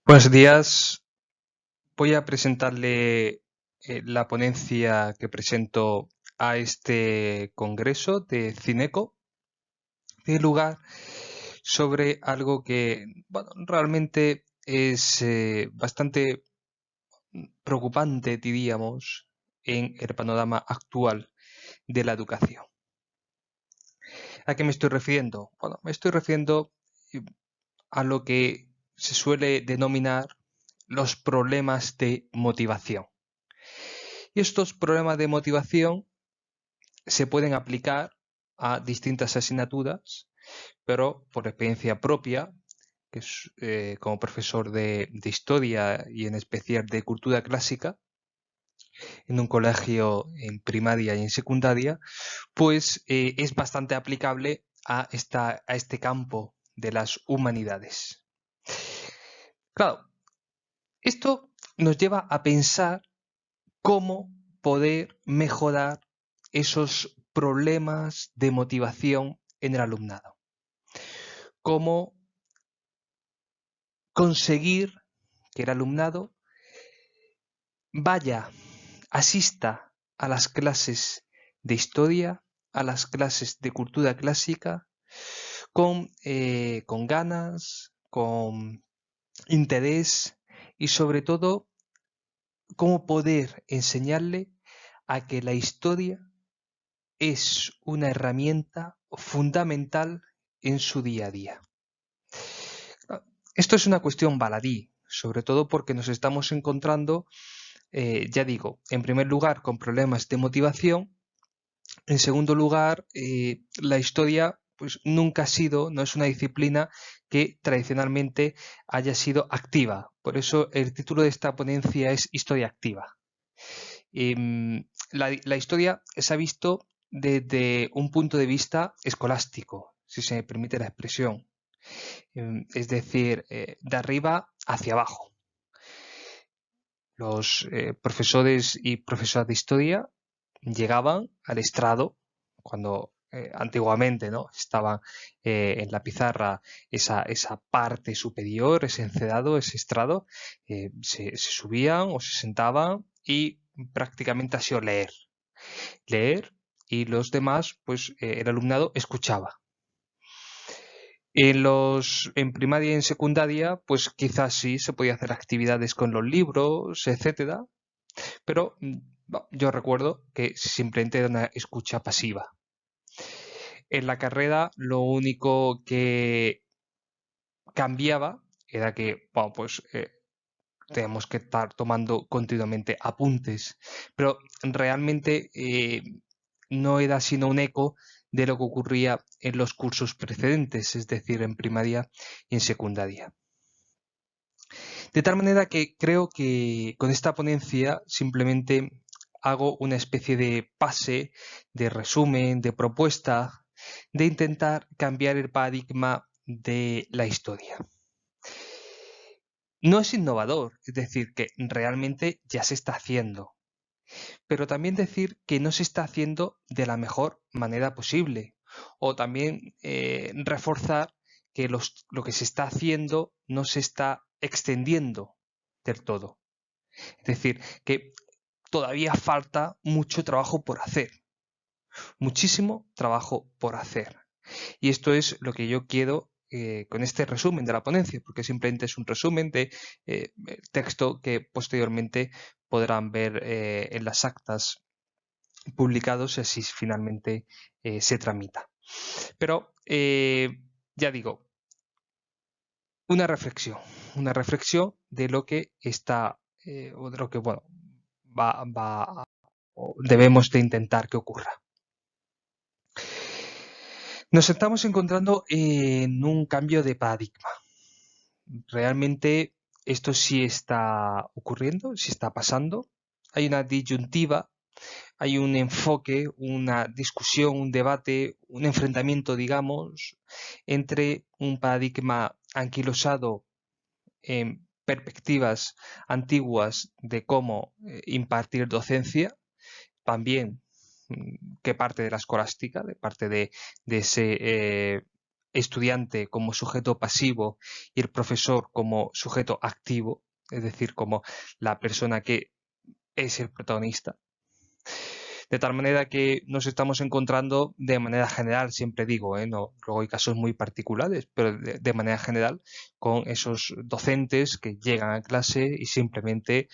Buenos días. Voy a presentarle la ponencia que presento a este congreso de Cineco, de lugar sobre algo que bueno, realmente es bastante preocupante, diríamos, en el panorama actual de la educación. ¿A qué me estoy refiriendo? Bueno, me estoy refiriendo eh, a lo que se suele denominar los problemas de motivación. Y estos problemas de motivación se pueden aplicar a distintas asignaturas, pero por experiencia propia, que es, como profesor de historia y en especial de cultura clásica, en un colegio en primaria y en secundaria, pues es bastante aplicable a este campo de las humanidades. Claro, esto nos lleva a pensar cómo poder mejorar esos problemas de motivación en el alumnado. Cómo conseguir que el alumnado vaya, asista a las clases de historia, a las clases de cultura clásica, con ganas, con interés y sobre todo cómo poder enseñarle a que la historia es una herramienta fundamental en su día a día. Esto es una cuestión baladí, sobre todo porque nos estamos encontrando, ya digo, en primer lugar con problemas de motivación, en segundo lugar, la historia pues nunca ha sido, no es una disciplina que tradicionalmente haya sido activa. Por eso el título de esta ponencia es Historia activa. La historia se ha visto desde un punto de vista escolástico, si se me permite la expresión, es decir, de arriba hacia abajo. Los profesores y profesoras de historia llegaban al estrado cuando antiguamente, ¿no?, estaba en la pizarra esa parte superior, ese encedado, ese estrado, se subían o se sentaban y prácticamente hacía leer y los demás, pues el alumnado escuchaba. En primaria y en secundaria, pues quizás sí se podía hacer actividades con los libros, etcétera, pero yo recuerdo que simplemente era una escucha pasiva. En la carrera lo único que cambiaba era que, bueno, pues tenemos que estar tomando continuamente apuntes, pero realmente no era sino un eco de lo que ocurría en los cursos precedentes, es decir, en primaria y en secundaria. De tal manera que creo que con esta ponencia simplemente hago una especie de pase, de resumen, de propuesta, de intentar cambiar el paradigma de la historia. No es innovador, es decir, que realmente ya se está haciendo, pero también decir que no se está haciendo de la mejor manera posible, o también reforzar que lo que se está haciendo no se está extendiendo del todo. Es decir, que todavía falta mucho trabajo por hacer, muchísimo trabajo por hacer. Y esto es lo que yo quiero con este resumen de la ponencia, porque simplemente es un resumen de texto que posteriormente podrán ver en las actas publicados si así finalmente se tramita. Pero ya digo, una reflexión de lo que está o de lo que bueno va o debemos de intentar que ocurra. Nos estamos encontrando en un cambio de paradigma. Realmente esto sí está ocurriendo, sí está pasando. Hay una disyuntiva, hay un enfoque, una discusión, un debate, un enfrentamiento, digamos, entre un paradigma anquilosado en perspectivas antiguas de cómo impartir docencia, también que parte de la escolástica, de parte de ese estudiante como sujeto pasivo y el profesor como sujeto activo, es decir, como la persona que es el protagonista. De tal manera que nos estamos encontrando de manera general, siempre digo, no, luego hay casos muy particulares, pero de manera general con esos docentes que llegan a clase y simplemente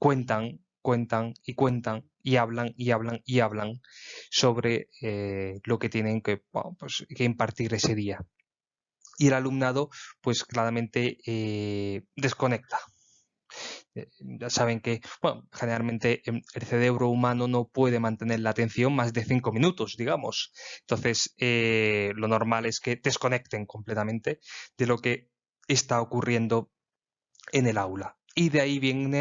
cuentan y hablan y hablan y hablan sobre lo que tienen que, bueno, pues, que impartir ese día. Y el alumnado, pues claramente desconecta. Ya saben que, bueno, generalmente el cerebro humano no puede mantener la atención más de 5 minutos, digamos. Entonces, lo normal es que desconecten completamente de lo que está ocurriendo en el aula. Y de ahí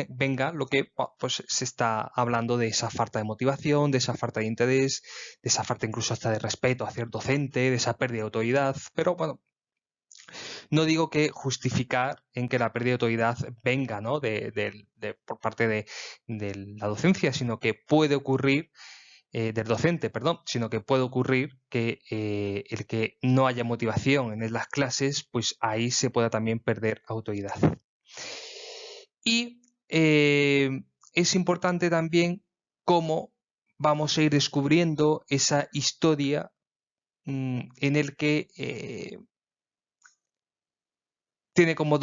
venga lo que pues se está hablando de esa falta de motivación, de esa falta de interés, de esa falta incluso hasta de respeto hacia el docente, de esa pérdida de autoridad. Pero bueno, no digo que justificar en que la pérdida de autoridad venga, ¿no?, por parte de la docencia, sino que puede ocurrir, del docente, perdón, sino que puede ocurrir que el que no haya motivación en las clases, pues ahí se pueda también perder autoridad. Y es importante también cómo vamos a ir descubriendo esa historia en el que tiene como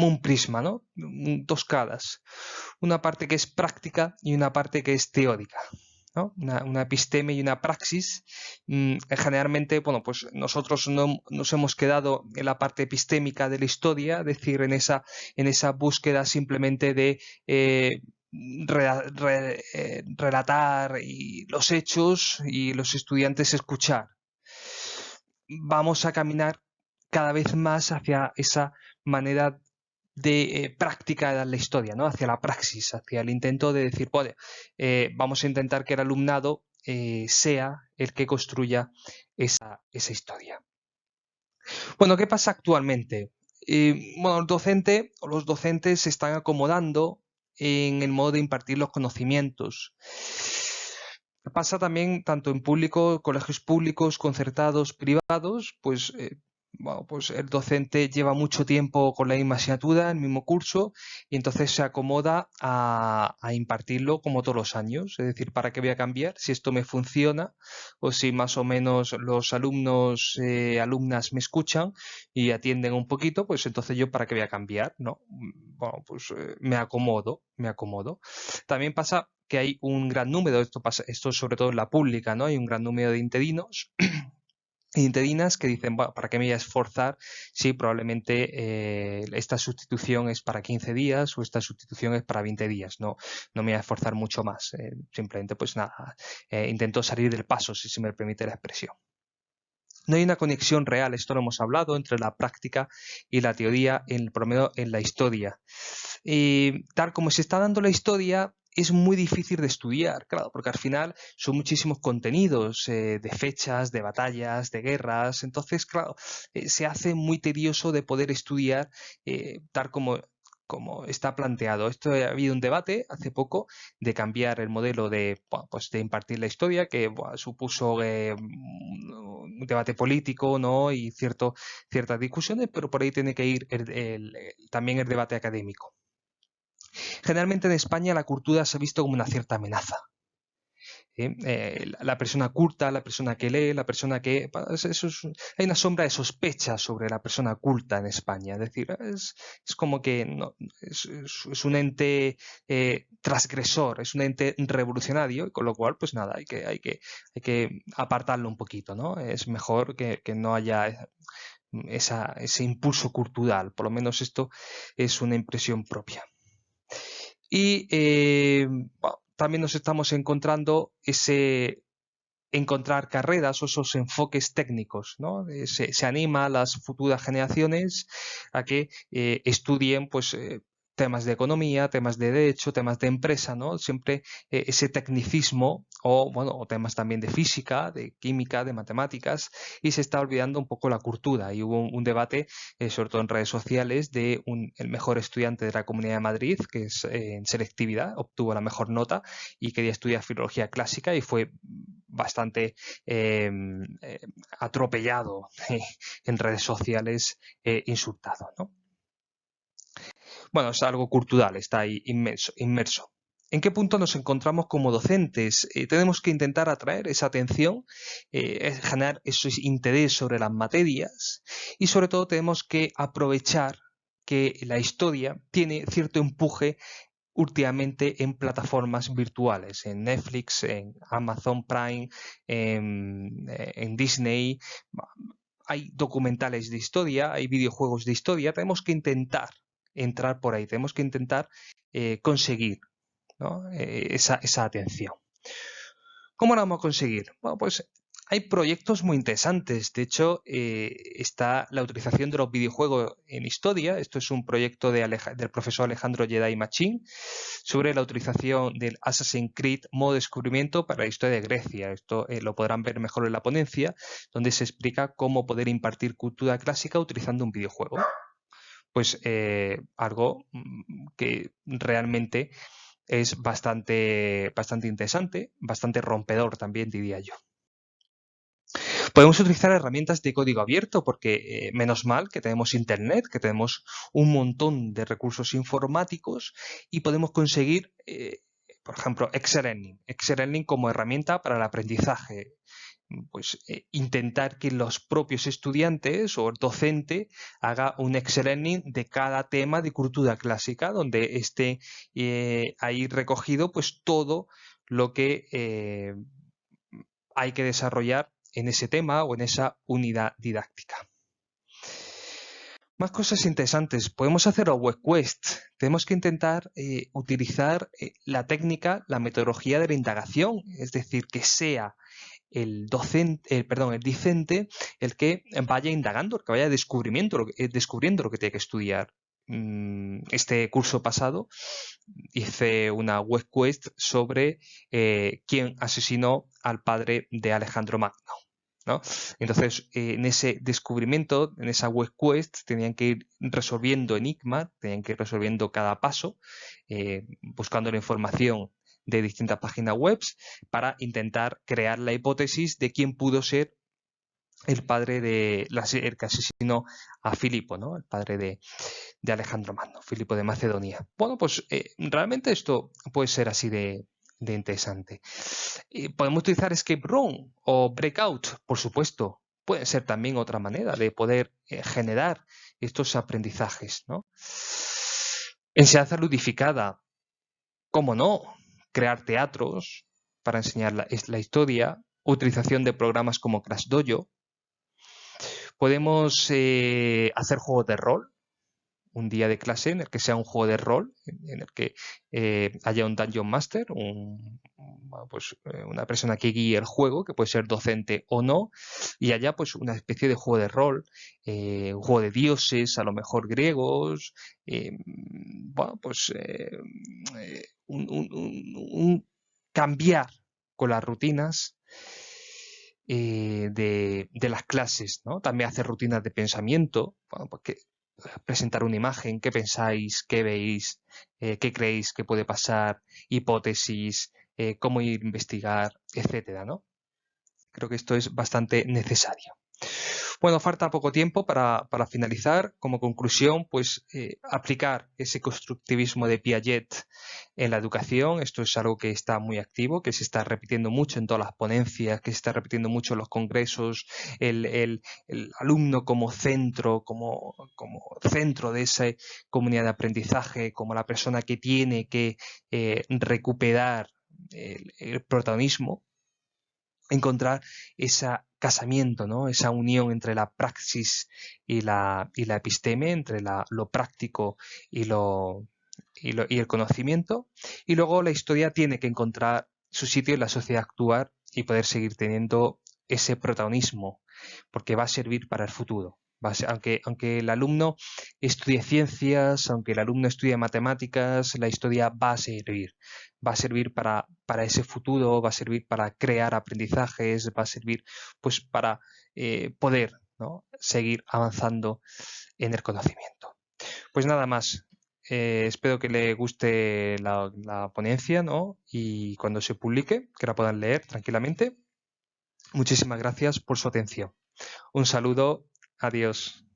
un prisma, ¿no? Dos caras. Una parte que es práctica y una parte que es teórica, ¿no? Una episteme y una praxis. Generalmente, bueno, pues nosotros no nos hemos quedado en la parte epistémica de la historia, es decir, en esa búsqueda simplemente de relatar los hechos y los estudiantes escuchar. Vamos a caminar cada vez más hacia esa manera de práctica de la historia, ¿no? Hacia la praxis, hacia el intento de decir, bueno, vamos a intentar que el alumnado sea el que construya esa historia. Bueno, ¿qué pasa actualmente? Bueno, el docente o los docentes se están acomodando en el modo de impartir los conocimientos. Pasa también tanto en público, colegios públicos, concertados, privados, pues, bueno, pues el docente lleva mucho tiempo con la misma asignatura, el mismo curso, y entonces se acomoda a impartirlo como todos los años. Es decir, ¿para qué voy a cambiar? Si esto me funciona o si más o menos los alumnos, alumnas me escuchan y atienden un poquito, pues entonces yo ¿para qué voy a cambiar? ¿No? Bueno, pues me acomodo. También pasa que hay un gran número, esto sobre todo en la pública, ¿no? Hay un gran número de interinos e interinas que dicen, bueno, ¿para qué me voy a esforzar si probablemente esta sustitución es para 15 días o esta sustitución es para 20 días? No me voy a esforzar mucho más. Simplemente, pues nada, intento salir del paso, si se me permite la expresión. No hay una conexión real, esto lo hemos hablado, entre la práctica y la teoría, por lo menos en la historia. Tal como se está dando la historia, es muy difícil de estudiar, claro, porque al final son muchísimos contenidos de fechas, de batallas, de guerras, entonces, claro, se hace muy tedioso de poder estudiar tal como está planteado. Esto ha habido un debate hace poco de cambiar el modelo de, bueno, pues de impartir la historia, que bueno, supuso un debate político, ¿no? Y ciertas discusiones, pero por ahí tiene que ir también el debate académico. Generalmente en España la cultura se ha visto como una cierta amenaza. La persona culta, la persona que lee, la persona que... hay una sombra de sospecha sobre la persona culta en España. Es decir, es como que no, es un ente transgresor, es un ente revolucionario, y con lo cual, pues nada, hay que apartarlo un poquito, ¿no? Es mejor que no haya ese impulso cultural. Por lo menos esto es una impresión propia. Y también nos estamos encontrando encontrar carreras o esos enfoques técnicos, ¿no? Se anima a las futuras generaciones a que estudien pues, temas de economía, temas de derecho, temas de empresa, ¿no? Siempre ese tecnicismo o temas también de física, de química, de matemáticas, y se está olvidando un poco la cultura. Y hubo un debate, sobre todo en redes sociales, de el mejor estudiante de la Comunidad de Madrid, que es en selectividad, obtuvo la mejor nota y quería estudiar filología clásica y fue bastante atropellado en redes sociales, insultado, ¿no? Bueno, es algo cultural, está ahí inmerso. ¿En qué punto nos encontramos como docentes? Tenemos que intentar atraer esa atención, generar ese interés sobre las materias y sobre todo tenemos que aprovechar que la historia tiene cierto empuje últimamente en plataformas virtuales, en Netflix, en Amazon Prime, en Disney. Hay documentales de historia, hay videojuegos de historia. Tenemos que intentar entrar por ahí, tenemos que intentar conseguir, ¿no? esa atención. ¿Cómo lo vamos a conseguir? Bueno, pues hay proyectos muy interesantes. De hecho, está la utilización de los videojuegos en historia. Esto es un proyecto del profesor Alejandro Jedi Machín sobre la utilización del Assassin's Creed modo descubrimiento para la historia de Grecia. Esto lo podrán ver mejor en la ponencia, donde se explica cómo poder impartir cultura clásica utilizando un videojuego. Pues algo que realmente es bastante interesante, bastante rompedor también, diría yo. Podemos utilizar herramientas de código abierto porque menos mal que tenemos Internet, que tenemos un montón de recursos informáticos y podemos conseguir, por ejemplo, Excel Learning como herramienta para el aprendizaje. Pues intentar que los propios estudiantes o el docente haga un Excel-Learning de cada tema de cultura clásica, donde esté ahí recogido pues todo lo que hay que desarrollar en ese tema o en esa unidad didáctica. Más cosas interesantes. Podemos hacer a WebQuest. Tenemos que intentar utilizar la técnica, la metodología de la indagación, es decir, que sea el discente el que vaya indagando, el que vaya descubriendo lo que tiene que estudiar. Este curso pasado hice una web quest sobre quién asesinó al padre de Alejandro Magno, ¿no? Entonces, en ese descubrimiento, en esa web quest, tenían que ir resolviendo enigmas, tenían que ir resolviendo cada paso, buscando la información de distintas páginas web para intentar crear la hipótesis de quién pudo ser el padre el que asesinó a Filipo, ¿no? El padre de Alejandro Magno, Filipo de Macedonia. Bueno, pues realmente esto puede ser así de interesante. Podemos utilizar Escape Room o Breakout, por supuesto. Puede ser también otra manera de poder generar estos aprendizajes, ¿no? Enseñanza ludificada. ¿Cómo no? Crear teatros para enseñar la historia, utilización de programas como Crash Dojo. Podemos hacer juegos de rol, un día de clase en el que sea un juego de rol, en el que haya un Dungeon Master, una persona que guíe el juego, que puede ser docente o no, y haya pues una especie de juego de rol, un juego de dioses, a lo mejor griegos, un cambiar con las rutinas de las clases, ¿no? También hacer rutinas de pensamiento, bueno, pues presentar una imagen, qué pensáis, qué veis, qué creéis que puede pasar, hipótesis, cómo ir a investigar, etcétera, ¿no? Creo que esto es bastante necesario. Bueno, falta poco tiempo para finalizar. Como conclusión, pues aplicar ese constructivismo de Piaget en la educación. Esto es algo que está muy activo, que se está repitiendo mucho en todas las ponencias, que se está repitiendo mucho en los congresos. El alumno como centro de esa comunidad de aprendizaje, como la persona que tiene que recuperar el protagonismo, encontrar ese casamiento, ¿no? Esa unión entre la praxis y la episteme, entre lo práctico y el conocimiento. Y luego la historia tiene que encontrar su sitio en la sociedad actual y poder seguir teniendo ese protagonismo, porque va a servir para el futuro. Aunque el alumno estudie ciencias, aunque el alumno estudie matemáticas, la historia va a servir para ese futuro, va a servir para crear aprendizajes, va a servir pues para poder, ¿no?, seguir avanzando en el conocimiento. Pues nada más. Espero que le guste la ponencia, ¿no?, y cuando se publique, que la puedan leer tranquilamente. Muchísimas gracias por su atención. Un saludo. Adiós.